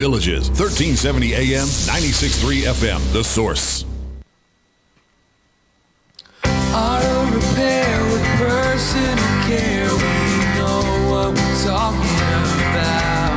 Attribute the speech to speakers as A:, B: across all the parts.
A: Villages, 1370 AM, 96.3 FM, The Source.
B: Auto repair with personal care. We know what we're talking about.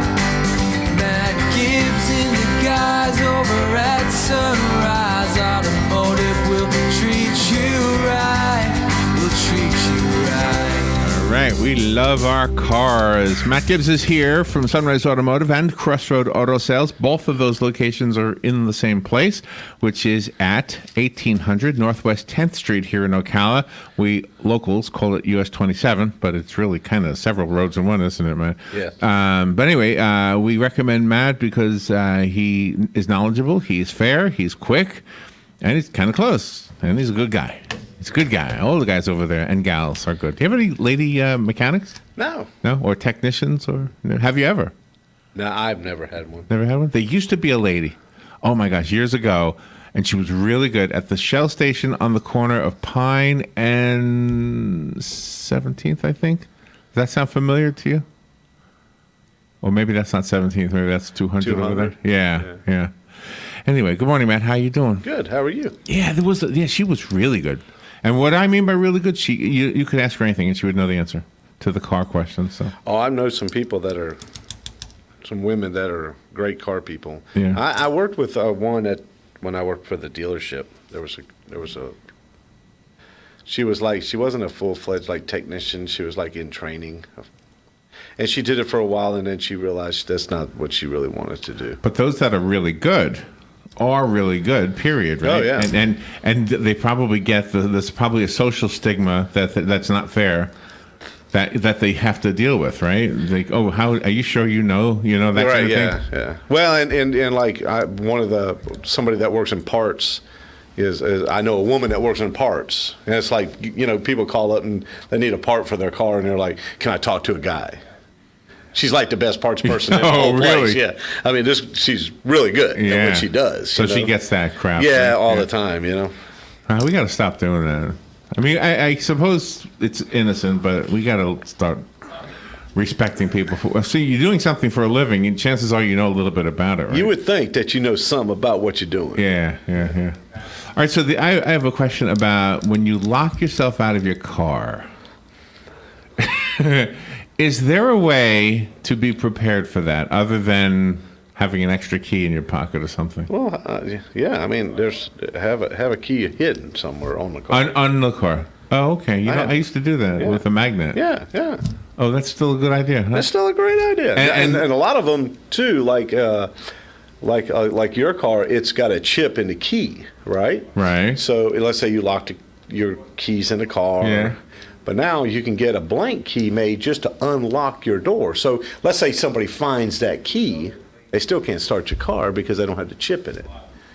B: Matt Gibbs and the guys over at Sunrise Automotive will treat you right. We'll treat you right.
C: All right, we love our cars. Matt Gibbs is here from Sunrise Automotive and Crossroad Auto Sales. Both of those locations are in the same place, which is at 1800 Northwest 10th Street here in Ocala. We locals call it US 27, but it's really kind of several roads in one, isn't it, Matt?
D: Yes.
C: But anyway, we recommend Matt because he is knowledgeable, he's fair, he's quick, and he's kind of close, and he's a good guy. He's a good guy. All the guys over there and gals are good. Do you have any lady mechanics?
D: No.
C: No? Or technicians? Or have you ever?
D: No, I've never had one.
C: Never had one? There used to be a lady, oh my gosh, years ago, and she was really good at the Shell station on the corner of Pine and 17th, I think. Does that sound familiar to you? Or maybe that's not 17th, maybe that's 200 over there. Yeah. Anyway, good morning, Matt. How you doing?
D: Good. How are you?
C: Yeah, she was really good. And what I mean by really good, you could ask her anything and she would know the answer to the car question. So.
D: Oh, I know some women that are great car people.
C: Yeah.
D: I worked with one when I worked for the dealership. She wasn't a full-fledged like technician. She was like in training. And she did it for a while, and then she realized that's not what she really wanted to do.
C: But those that are really good are really good, period, right?
D: Oh, yeah.
C: And they probably get there's probably a social stigma that's not fair that they have to deal with, right? Like, oh, how are you sure you know that
D: right,
C: kind of
D: yeah,
C: thing?
D: Yeah. Well, and like somebody that works in parts is I know a woman that works in parts, and it's like people call up and they need a part for their car, and they're like, "Can I talk to a guy?" She's like the best parts person in the whole place.
C: Really?
D: Yeah, I mean, she's really good at what she does.
C: So she gets that crap.
D: Yeah,
C: right?
D: all the time.
C: We got to stop doing that. I mean, I suppose it's innocent, but we got to start respecting people. See, you're doing something for a living, and chances are you know a little bit about it, right?
D: You would think that you know something about what you're doing.
C: Yeah. All right, so I have a question about when you lock yourself out of your car. Is there a way to be prepared for that other than having an extra key in your pocket or something?
D: Well, yeah. I mean, have a key hidden somewhere on the car.
C: On the car. Oh, okay. I used to do that with a magnet.
D: Yeah.
C: Oh, that's still a good idea. Huh?
D: That's still a great idea. And a lot of them too, like your car, it's got a chip in the key, right?
C: Right.
D: So let's say you locked your keys in the car.
C: Yeah.
D: But now you can get a blank key made just to unlock your door. So let's say somebody finds that key, they still can't start your car because they don't have the chip in it.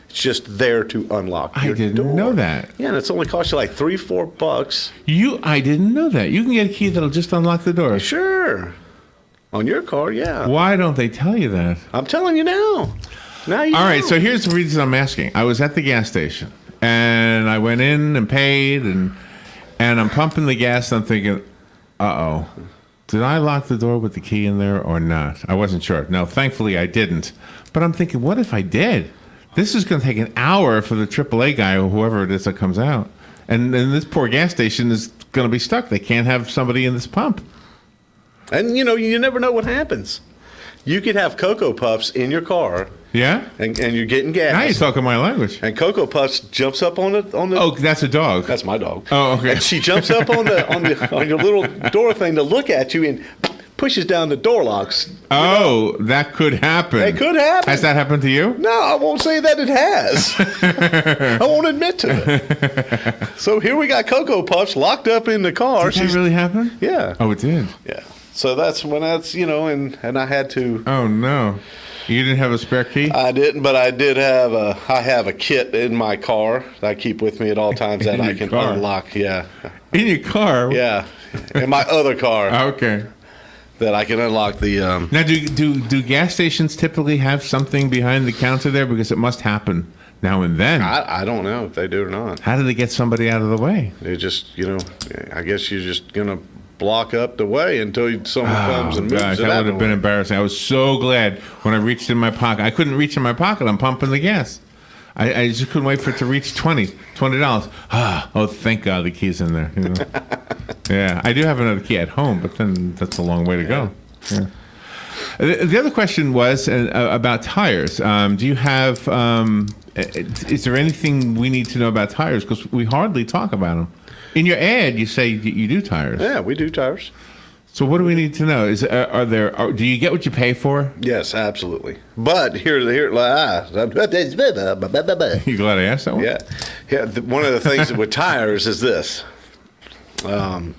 D: It's just there to unlock your door. I
C: didn't know that.
D: Yeah, and it's only cost you like $3-4.
C: I didn't know that. You can get a key that'll just unlock the door.
D: Sure. On your car, yeah.
C: Why don't they tell you that?
D: I'm telling you now. Now you know.
C: All right, so here's the reason I'm asking. I was at the gas station, and I went in and paid, and I'm pumping the gas, and I'm thinking, uh-oh, did I lock the door with the key in there or not? I wasn't sure. No, thankfully I didn't. But I'm thinking, what if I did? This is going to take an hour for the AAA guy or whoever it is that comes out. And this poor gas station is going to be stuck. They can't have somebody in this pump.
D: And, you never know what happens. You could have Cocoa Puffs in your car.
C: Yeah?
D: And you're getting gas.
C: Now you're talking my language.
D: And Cocoa Puffs jumps up on the.
C: Oh, that's a dog.
D: That's my dog.
C: Oh, okay.
D: And she jumps up on your little door thing to look at you and pushes down the door locks.
C: Oh, that could happen.
D: It could happen.
C: Has that happened to you?
D: No, I won't say that it has. I won't admit to it. So here we got Cocoa Puffs locked up in the car.
C: Did that really happen?
D: Yeah.
C: Oh, it did?
D: Yeah. So that's and I had to.
C: Oh, no. You didn't have a spare key?
D: I didn't, but I have a kit in my car that I keep with me at all times that I can unlock. Yeah.
C: In your car?
D: Yeah. In my other car.
C: Okay.
D: That I can unlock the.
C: Now, do gas stations typically have something behind the counter there? Because it must happen now and then.
D: I don't know if they do or not.
C: How do they get somebody out of the way?
D: They just, I guess you're just going to block up the way until someone comes and moves
C: Gosh,
D: it
C: that
D: out
C: would have
D: of the
C: been
D: way.
C: embarrassing. I was so glad when I reached in my pocket. I couldn't reach in my pocket. I'm pumping the gas. I just couldn't wait for it to reach $20. Oh, thank God the key's in there. You know? Yeah, I do have another key at home, but then that's a long way to go. Yeah. The other question was about tires. Do you have? Is there anything we need to know about tires? Because we hardly talk about them. In your ad, you say you do tires.
D: Yeah, we do tires.
C: So what do we need to know? Do you get what you pay for?
D: Yes, absolutely. But you glad
C: I asked that one?
D: yeah. One of the things with tires is this. I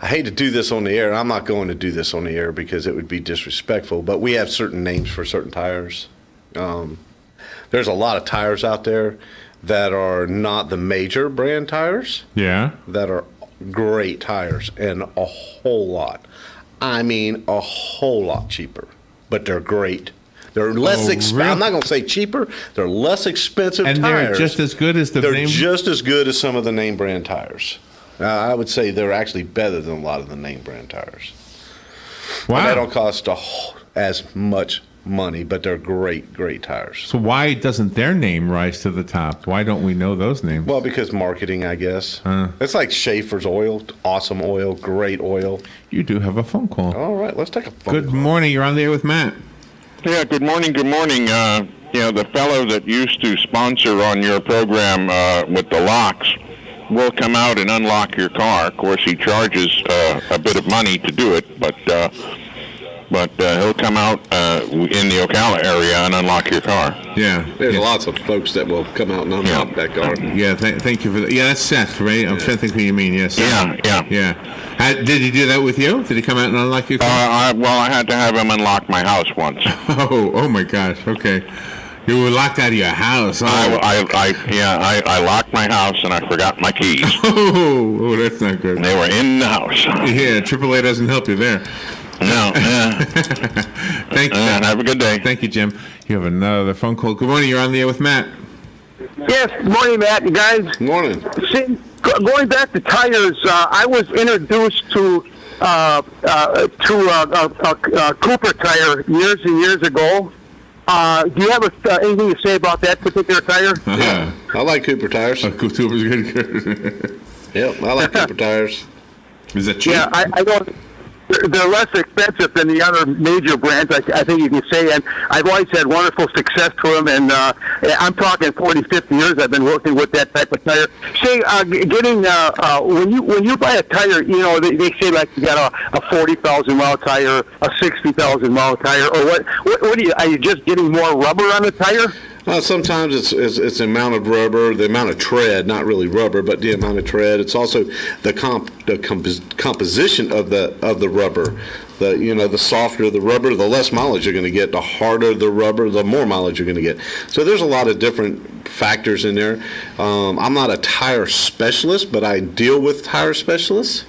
D: hate to do this on the air. I'm not going to do this on the air because it would be disrespectful. But we have certain names for certain tires. There's a lot of tires out there that are not the major brand tires.
C: Yeah.
D: That are great tires and a whole lot. I mean, a whole lot cheaper, but they're great. They're less expensive.
C: Really?
D: I'm not going to say cheaper. They're less expensive
C: And
D: tires.
C: they're just as good as the
D: They're
C: name.
D: just as good as some of the name brand tires. I would say they're actually better than a lot of the name brand tires.
C: Wow.
D: And they don't cost as much money, but they're great tires.
C: So why doesn't their name rise to the top? Why don't we know those names?
D: Well, because marketing, I guess. It's like Schaefer's oil, awesome oil, great oil.
C: You do have a phone call.
D: All right, let's take a phone
C: Good
D: call.
C: morning. You're on the air with Matt.
E: Yeah, good morning. The fellow that used to sponsor on your program with the locks will come out and unlock your car. Of course, he charges a bit of money to do it, but he'll come out in the Ocala area and unlock your car.
C: Yeah.
D: There's
C: yeah.
D: lots of folks that will come out and unlock that car.
C: Yeah, thank you for that. Yeah, that's Seth, right? I'm trying to think who you mean. Yes.
E: Yeah.
C: Did he do that with you? Did he come out and unlock your car?
E: I had to have him unlock my house once.
C: Oh my gosh. Okay. You were locked out of your house. Oh,
E: I locked my house and I forgot my keys.
C: oh, that's not good.
E: They were in the house.
C: Yeah, AAA doesn't help you there.
E: No.
C: Thank you.
E: Have a good day.
C: Thank you, Jim. You have another phone call. Good morning. You're on the air with Matt.
F: Yes, morning, Matt, you guys.
D: Morning.
F: See, going back to tires, I was introduced to a Cooper tire years and years ago. Do you have anything to say about that particular tire?
D: Yeah, I like Cooper tires.
C: Cooper's good.
D: Yep, I like Cooper tires.
C: Is that cheap?
F: Yeah, I don't. They're less expensive than the other major brands, I think you can say, and I've always had wonderful success with them, and I'm talking 40, 50 years I've been working with that type of tire. Say, when you buy a tire, you know, they say like you got a 40,000 mile tire, a 60,000 mile tire, or what are you just getting more rubber on the tire?
D: Sometimes it's the amount of rubber, the amount of tread, not really rubber, but the amount of tread. It's also the composition of the rubber. The softer the rubber, the less mileage you're going to get. The harder the rubber, the more mileage you're going to get. So there's a lot of different factors in there. I'm not a tire specialist, but I deal with tire specialists.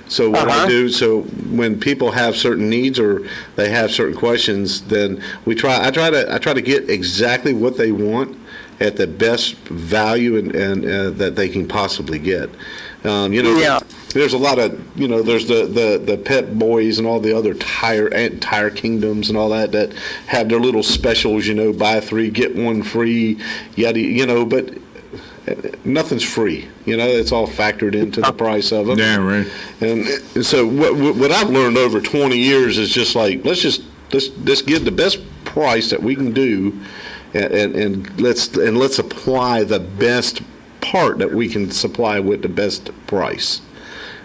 D: So what I do, so when people have certain needs or they have certain questions, then I try to get exactly what they want at the best value and that they can possibly get. There's a lot of, there's the Pep Boys and all the other tire kingdoms and all that have their little specials, buy 3 get 1 free, yada, but nothing's free. It's all factored into the price of them.
C: Yeah, right.
D: And so what I've learned over 20 years is just like, let's get the best price that we can do, and let's apply the best part that we can supply with the best price.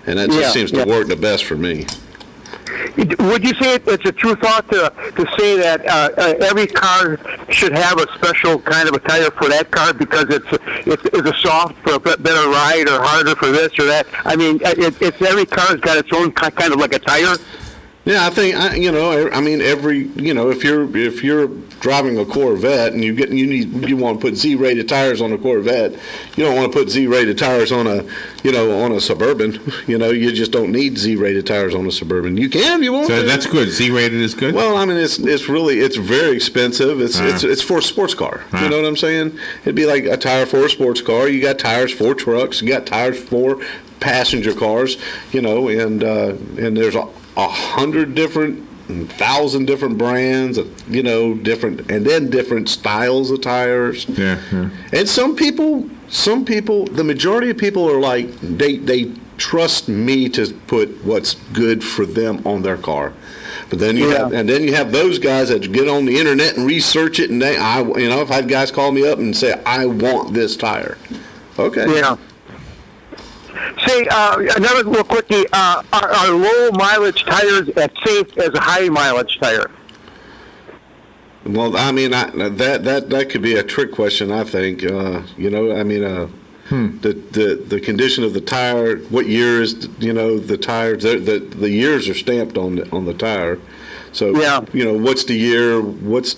D: And that just seems to work the best for me.
F: Would you say it's a true thought to say that every car should have a special kind of a tire for that car because it's a soft for a better ride or harder for this or that? I mean, it's every car's got its own kind of like a tire.
D: Yeah, I think if you're driving a Corvette and you want to put Z-rated tires on a Corvette, you don't want to put Z-rated tires on a Suburban. You just don't need Z-rated tires on a Suburban. You can if you want.
C: So
D: to.
C: that's good. Z-rated is good.
D: Well, I mean, it's very expensive. It's for a sports car. You know what I'm saying? It'd be like a tire for a sports car. You got tires for trucks. You got tires for passenger cars. And there's 100 different, 1,000 different brands, different styles of tires.
C: Yeah.
D: And some people, the majority of people are like, they trust me to put what's good for them on their car. But then you have those guys that get on the internet and research it, and I've had guys call me up and say, I want this tire. Okay.
F: Yeah. Say, another real quickie, are low mileage tires as safe as a high mileage tire?
D: Well, I mean, that could be a trick question, I think. The condition of the tire, what year is, the tire, the years are stamped on the tire. So, what's the year? What does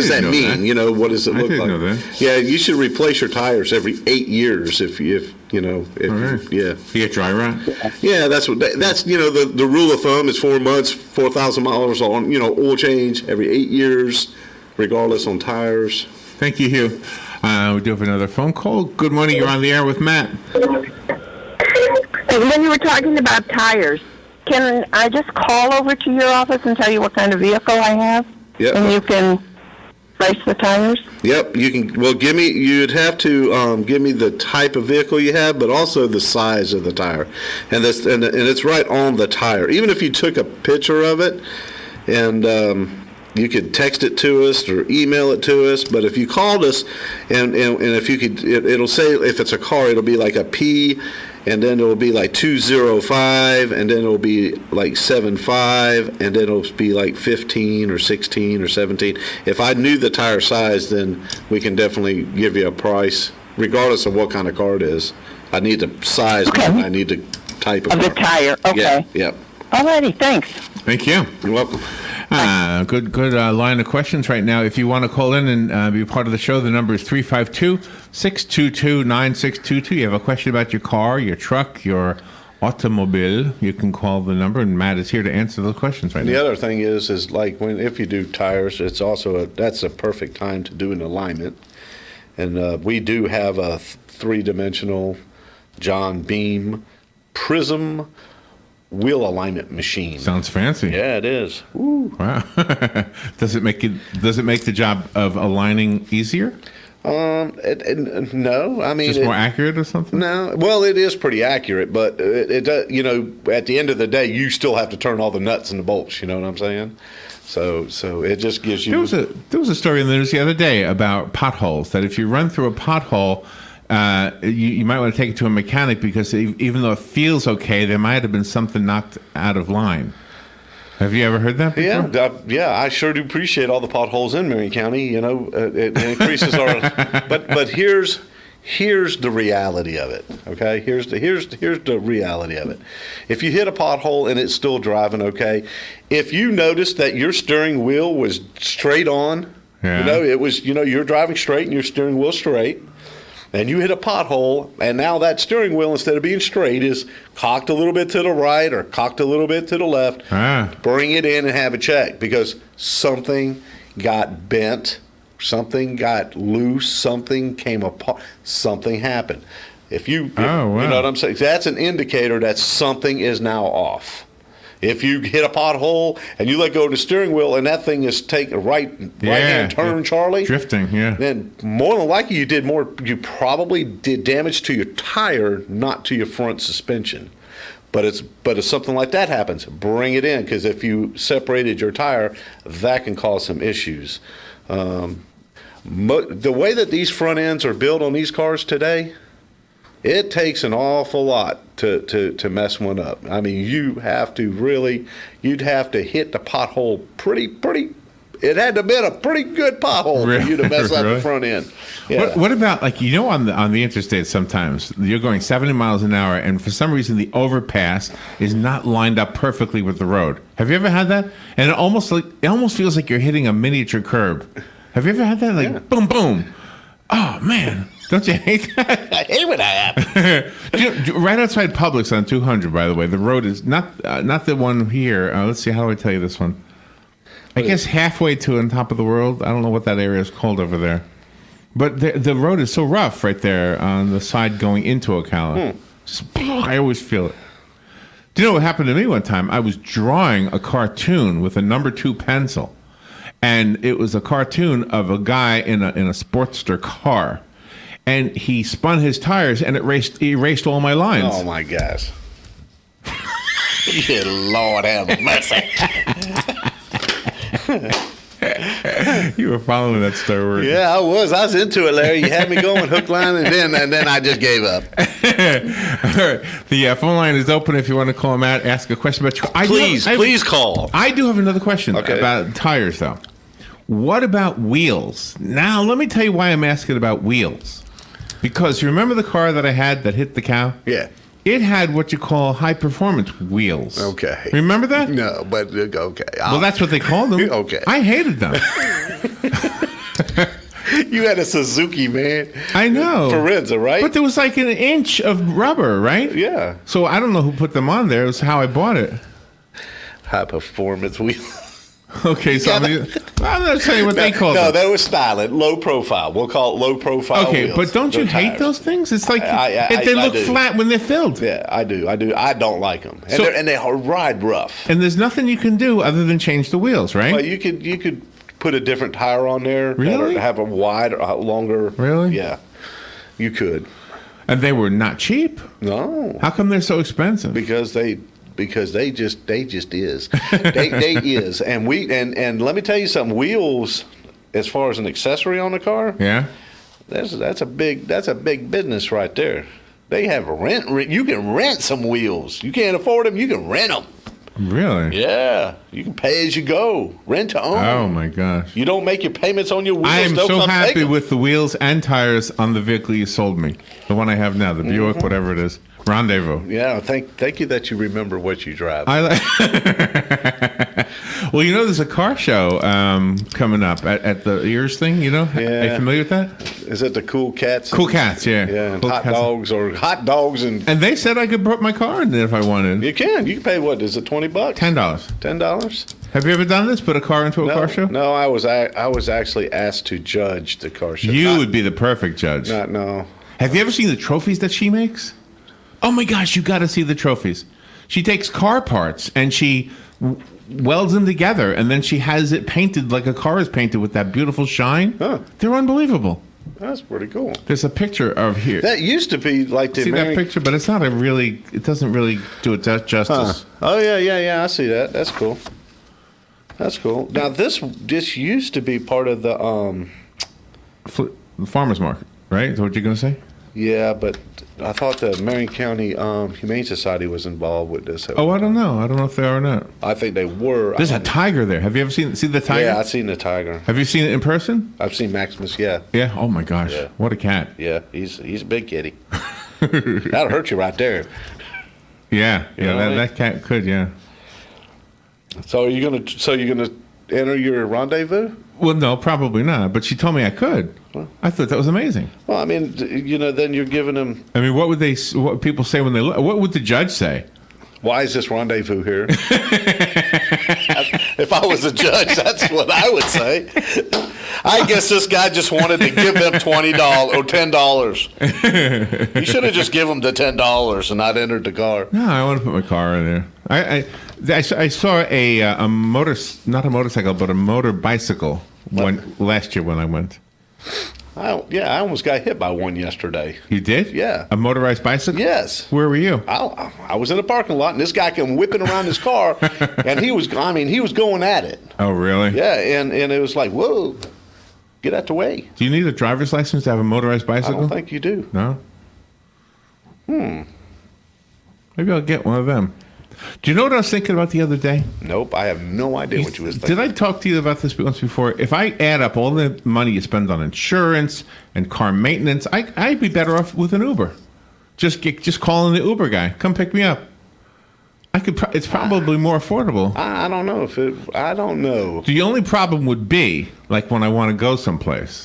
D: that mean?
C: That.
D: What does it look like?
C: Know that.
D: Yeah, you should replace your tires every 8 years if
C: right. You get dry rot?
D: Yeah, that's the rule of thumb is 4 months, 4,000 miles on, oil change every 8 years, regardless on tires.
C: Thank you, Hugh. We do have another phone call. Good morning. You're on the air with Matt.
G: And when you were talking about tires, can I just call over to your office and tell you what kind of vehicle I have?
D: Yep.
G: And you can price the tires?
D: Yep, you can. Well, you'd have to give me the type of vehicle you have, but also the size of the tire, and it's right on the tire. Even if you took a picture of it, and you could text it to us or email it to us. But if you called us, and if you could, it'll say if it's a car, it'll be like a P. And then it'll be like 205, and then it'll be like 75, and then it'll be like 15 or 16 or 17. If I knew the tire size, then we can definitely give you a price, regardless of what kind of car it is. I need the size,
G: okay.
D: I need the type of
G: the tire. Okay.
D: Yeah, yep.
G: Alrighty, thanks.
C: Thank you.
D: You're welcome.
C: Good line of questions right now. If you want to call in and be part of the show, the number is 352-622-9622. You have a question about your car, your truck, your automobile, you can call the number, and Matt is here to answer those questions right now.
D: The other thing is like if you do tires, it's also that's a perfect time to do an alignment. And we do have a 3-dimensional John Beam Prism wheel alignment machine.
C: Sounds fancy.
D: Yeah, it is. Woo.
C: Wow. Does it make the job of aligning easier?
D: No, I mean,
C: just more accurate or something?
D: No, well, it is pretty accurate, but it does. At the end of the day, you still have to turn all the nuts and the bolts. You know what I'm saying? So it just gives you.
C: There was a story in the news the other day about potholes. That if you run through a pothole, you might want to take it to a mechanic because even though it feels okay, there might have been something knocked out of line. Have you ever heard that before?
D: Yeah, I sure do appreciate all the potholes in Marion County. It increases our. But here's the reality of it. Okay, here's the reality of it. If you hit a pothole and it's still driving okay, if you notice that your steering wheel was straight on, it was you're driving straight and your steering wheel straight. And you hit a pothole, and now that steering wheel, instead of being straight, is cocked a little bit to the right or cocked a little bit to the left. Bring it in and have it checked because something got bent, something got loose, something came apart, something happened. You know what I'm saying? That's an indicator that something is now off. If you hit a pothole and you let go of the steering wheel and that thing is taking a right-hand turn, Charlie,
C: drifting,
D: then more than likely you probably did damage to your tire, not to your front suspension. But if something like that happens, bring it in because if you separated your tire, that can cause some issues. The way that these front ends are built on these cars today, it takes an awful lot to mess one up. I mean, you'd have to hit the pothole pretty it had to have been a pretty good pothole for you to mess up
C: Really?
D: the front end. Yeah.
C: What about, like, on the interstate sometimes you're going 70 miles an hour and for some reason the overpass is not lined up perfectly with the road. Have you ever had that? And it almost feels like you're hitting a miniature curb. Have you ever had that? Like, boom, boom. Oh, man. Don't you hate that?
D: I hate when that happens.
C: Right outside Publix on 200, by the way, the road is not the one here. Let's see, how do I tell you this one? I guess halfway to on top of the world. I don't know what that area is called over there. But the road is so rough right there on the side going into Ocala. I always feel it. Do you know what happened to me one time? I was drawing a cartoon with a number 2 pencil. And it was a cartoon of a guy in a Sportster car. And he spun his tires and it erased all my lines.
D: Oh, my gosh. Good Lord have mercy.
C: You were following that story. weren't you?
D: Yeah, I was into it, Larry. You had me going hook, line, and then I just gave up.
C: The phone line is open if you want to call Matt, ask a question about your...
D: Please call.
C: I do have another question
D: Okay.
C: about tires, though. What about wheels? Now, let me tell you why I'm asking about wheels. Because you remember the car that I had that hit the cow?
D: Yeah.
C: It had what you call high-performance wheels.
D: Okay.
C: Remember that?
D: No, but okay.
C: Well, that's what they called them.
D: Okay.
C: I hated them.
D: You had a Suzuki, man.
C: I know.
D: Forenza, right?
C: But there was like an inch of rubber, right?
D: Yeah.
C: So I don't know who put them on there. It was how I bought it.
D: High performance wheel.
C: Okay, so I'm not saying what they call
D: No,
C: them.
D: that was styling, low profile. We'll call it low profile.
C: Okay,
D: wheels.
C: but don't you
D: They're
C: hate
D: tires.
C: those things? It's like
D: I
C: they look
D: do.
C: flat when they're filled.
D: Yeah, I do. I don't like them, and,
C: So-
D: they ride rough.
C: And there's nothing you can do other than change the wheels, right?
D: Well, you could put a different tire on there.
C: Really?
D: That have a wide, longer.
C: Really?
D: Yeah, you could.
C: And they were not cheap.
D: No,
C: How come they're so expensive?
D: because they just is. they is, and and let me tell you something. Wheels, as far as an accessory on the car,
C: Yeah.
D: that's a big business right there. They have rent. You can rent some wheels. You can't afford them. You can rent them.
C: Really?
D: Yeah, you can pay as you go, rent to own.
C: Oh my gosh.
D: You don't make your payments on your wheels.
C: I am
D: they'll
C: so
D: come take
C: happy
D: 'em.
C: with the wheels and tires on the vehicle you sold me. The one I have now, the Buick, whatever it is. Rendezvous.
D: Yeah, thank you that you remember what you drive.
C: Well, you know, there's a car show coming up at the Ears thing, you know? Are you
D: Yeah.
C: familiar with that?
D: Is it the Cool Cats?
C: Cool Cats, yeah.
D: Yeah, and
C: Cool
D: hot
C: Cats.
D: dogs or hot dogs and
C: And they said I could put my car in there if I wanted.
D: you can pay what? Is it $20?
C: $10.
D: $10?
C: Have you ever done this? Put a car into a car show?
D: No, I was actually asked to judge the car show.
C: You would be the perfect judge.
D: No.
C: Have you ever seen the trophies that she makes? Oh my gosh, you got to see the trophies. She takes car parts and she welds them together, and then she has it painted like a car is painted with that beautiful shine.
D: Huh.
C: They're unbelievable.
D: That's pretty cool.
C: There's a picture of here.
D: That used to be like the
C: See that
D: American.
C: picture, but it's not it doesn't really do it justice.
D: Huh. Oh yeah. I see that. That's cool. That's cool. Now this used to be part of the
C: The farmer's market, right? Is that what you're going to say?
D: Yeah, but I thought the Marion County Humane Society was involved with this.
C: Oh, I don't know. I don't know if they are or not.
D: I think they were.
C: There's a tiger there. Have you ever seen the tiger?
D: Yeah, I've seen the tiger.
C: Have you seen it in person?
D: I've seen Maximus. Yeah,
C: Yeah. Oh my gosh.
D: Yeah.
C: What a cat.
D: yeah. He's a big kitty. That'll hurt you right there.
C: Yeah.
D: You
C: Yeah.
D: know what I mean?
C: That cat could. Yeah.
D: So you're gonna enter your rendezvous?
C: Well, no, probably not. But she told me I could. I thought that was amazing.
D: Well, I mean, then you're giving them.
C: I mean, what would people say when they look? What would the judge say?
D: Why is this rendezvous here? If I was a judge, that's what I would say. I guess this guy just wanted to give them $20 or $10. You should have just given them the $10 and not entered the car.
C: No, I want to put my car in there. I saw a not a motorcycle, but a motor bicycle last year when I went.
D: I almost got hit by one yesterday.
C: You did?
D: Yeah.
C: A motorized bicycle?
D: Yes.
C: Where were you?
D: I was in a parking lot, and this guy came whipping around his car, and he was going at it.
C: Oh, really?
D: Yeah, and it was like, whoa, get out the way.
C: Do you need a driver's license to have a motorized
D: I
C: bicycle?
D: don't think you do.
C: No? Maybe I'll get one of them. Do you know what I was thinking about the other day?
D: Nope, I have no idea what you was thinking.
C: Did I talk to you about this once before? If I add up all the money you spend on insurance and car maintenance, I'd be better off with an Uber. Just calling the Uber guy. Come pick me up. It's probably more affordable.
D: I don't know I don't know.
C: The only problem would be like when I want to go someplace.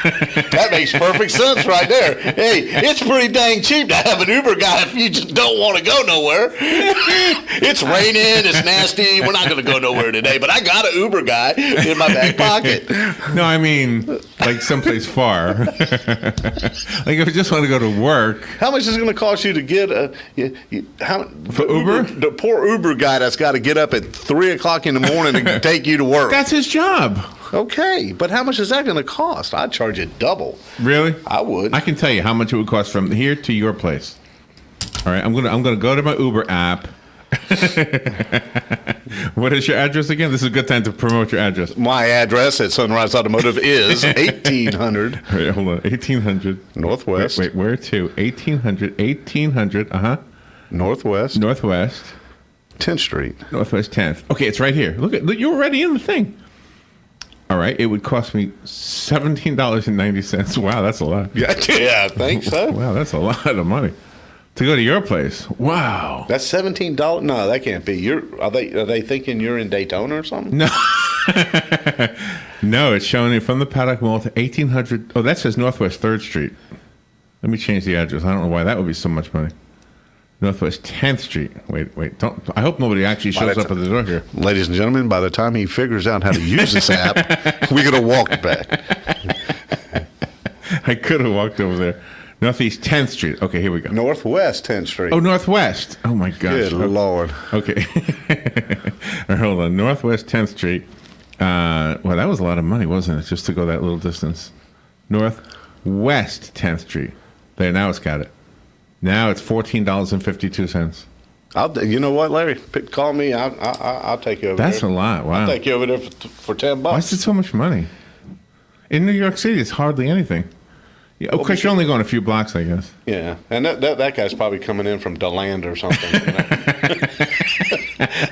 D: That makes perfect sense right there. Hey, it's pretty dang cheap to have an Uber guy if you just don't want to go nowhere. It's raining, it's nasty, we're not going to go nowhere today, but I got an Uber guy in my back pocket.
C: No, I mean, like someplace far. Like if I just want to go to work.
D: How much is it going to cost you to get
C: for Uber?
D: The poor Uber guy that's got to get up at 3 o'clock in the morning to take you to work.
C: That's his job.
D: Okay, but how much is that going to cost? I'd charge it double.
C: Really?
D: I would.
C: I can tell you how much it would cost from here to your place. All right, I'm gonna go to my Uber app. What is your address again? This is a good time to promote your address.
D: My address at Sunrise Automotive is 1800.
C: Wait, hold on. 1800
D: Northwest.
C: Wait, where to? 1800.
D: Northwest. 10th Street.
C: Northwest 10th. Okay, it's right here. Look, you're already in the thing. All right, it would cost me $17.90. Wow, that's a lot.
D: Yeah, I think so.
C: Wow, that's a lot of money to go to your place. Wow,
D: that's $17. No, that can't be. Are they thinking you're in Daytona or something?
C: No, no, it's showing you from the Paddock Mall to 1800. Oh, that says Northwest 3rd Street. Let me change the address. I don't know why that would be so much money. Northwest 10th Street. Wait, don't. I hope nobody actually shows up at the door here.
D: Ladies and gentlemen, by the time he figures out how to use this app, we're going to walk back.
C: I could have walked over there. Northeast 10th Street. Okay, here we go.
D: Northwest 10th Street.
C: Oh, Northwest. Oh, my gosh.
D: Good Lord.
C: Okay. All right, hold on. Northwest 10th Street. Well, that was a lot of money, wasn't it, just to go that little distance? Northwest 10th Street. There, now it's got it. Now it's $14.52.
D: You know what, Larry? Call me. I'll take you over there.
C: That's a lot. Wow.
D: I'll take you over there for $10.
C: Why is it so much money? In New York City, it's hardly anything. Yeah, of course, you're only going a few blocks, I guess.
D: Yeah, and that guy's probably coming in from DeLand or something. You know?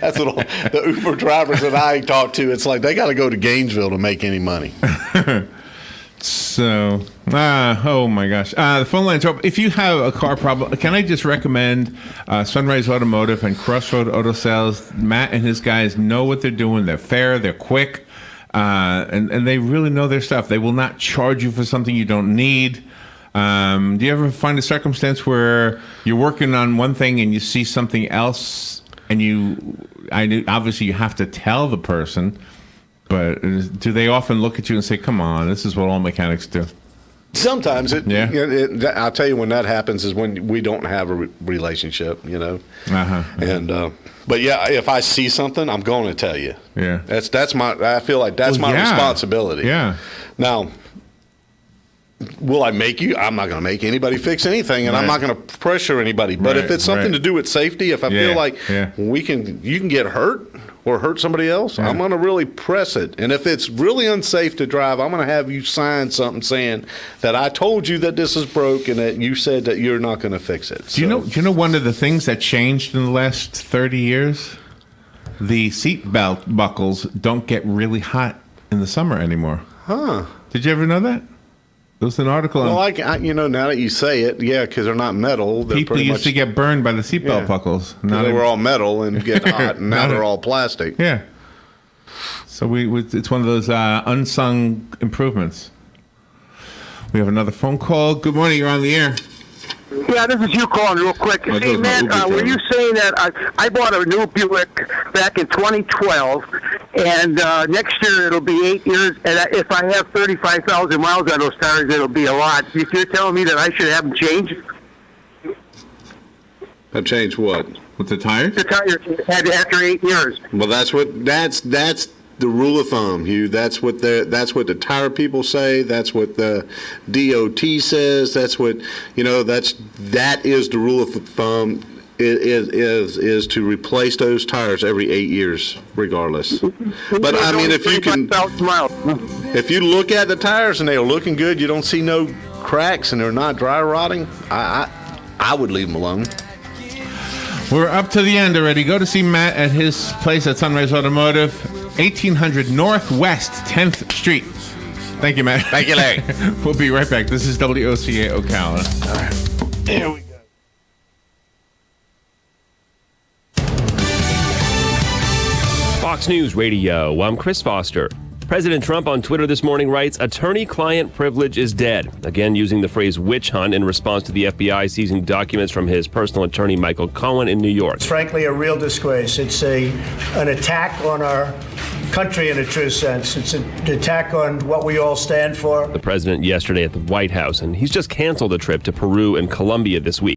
D: That's what the Uber drivers that I talk to. It's like they got to go to Gainesville to make any money.
C: So, oh my gosh. The phone lines are open. If you have a car problem, can I just recommend Sunrise Automotive and Crossroad Auto Sales? Matt and his guys know what they're doing. They're fair, they're quick, and they really know their stuff. They will not charge you for something you don't need. Do you ever find a circumstance where you're working on one thing and you see something else, and obviously you have to tell the person, but do they often look at you and say, come on, this is what all mechanics do?
D: Sometimes I'll tell you when that happens is when we don't have a relationship, you know. And but yeah, if I see something, I'm going to tell you.
C: Yeah,
D: that's my. I feel like that's my responsibility.
C: Yeah.
D: Now, will I make you? I'm not going to make anybody fix anything, and I'm not going to pressure anybody. But if it's something to do with safety, if I feel like you can get hurt or hurt somebody else, I'm going to really press it. And if it's really unsafe to drive, I'm going to have you sign something saying that I told you that this is broke and that you said that you're not going to fix it.
C: Do you know one of the things that changed in the last 30 years? The seat belt buckles don't get really hot in the summer anymore.
D: Huh.
C: Did you ever know that? There was an article
D: on... Well, now that you say it, because they're not metal.
C: People used to get burned by the seatbelt buckles.
D: Now they were all metal and get hot, and now they're all plastic.
C: Yeah. So it's one of those unsung improvements. We have another phone call. Good morning. You're on the air.
F: Yeah, this is you calling real quick. See, Matt, were you saying that I bought a new Buick back in 2012, and next year it'll be 8 years, and if I have 35,000 miles on those tires, it'll be a lot. If you're telling me that I should have them changed?
D: Have changed what?
C: With the tires?
F: The tires after 8 years.
D: Well, that's the rule of thumb, Hugh. That's what the tire people say. That's what the DOT says. That's what that is the rule of thumb. Is to replace those tires every 8 years, regardless. But I mean, if you look at the tires and they are looking good, you don't see no cracks and they're not dry rotting, I would leave them alone.
C: We're up to the end already. Go to see Matt at his place at Sunrise Automotive, 1800 Northwest 10th Street. Thank you, Matt.
D: Thank you, Larry.
C: We'll be right back. This is WOCA Ocala.
D: All right. Here we go.
H: Fox News Radio. I'm Chris Foster. President Trump on Twitter this morning writes, attorney-client privilege is dead. Again, using the phrase witch hunt in response to the FBI seizing documents from his personal attorney, Michael Cohen, in New York.
I: It's frankly a real disgrace. It's an attack on our country in a true sense. It's an attack on what we all stand for.
H: The president yesterday at the White House, and he's just canceled a trip to Peru and Colombia this week.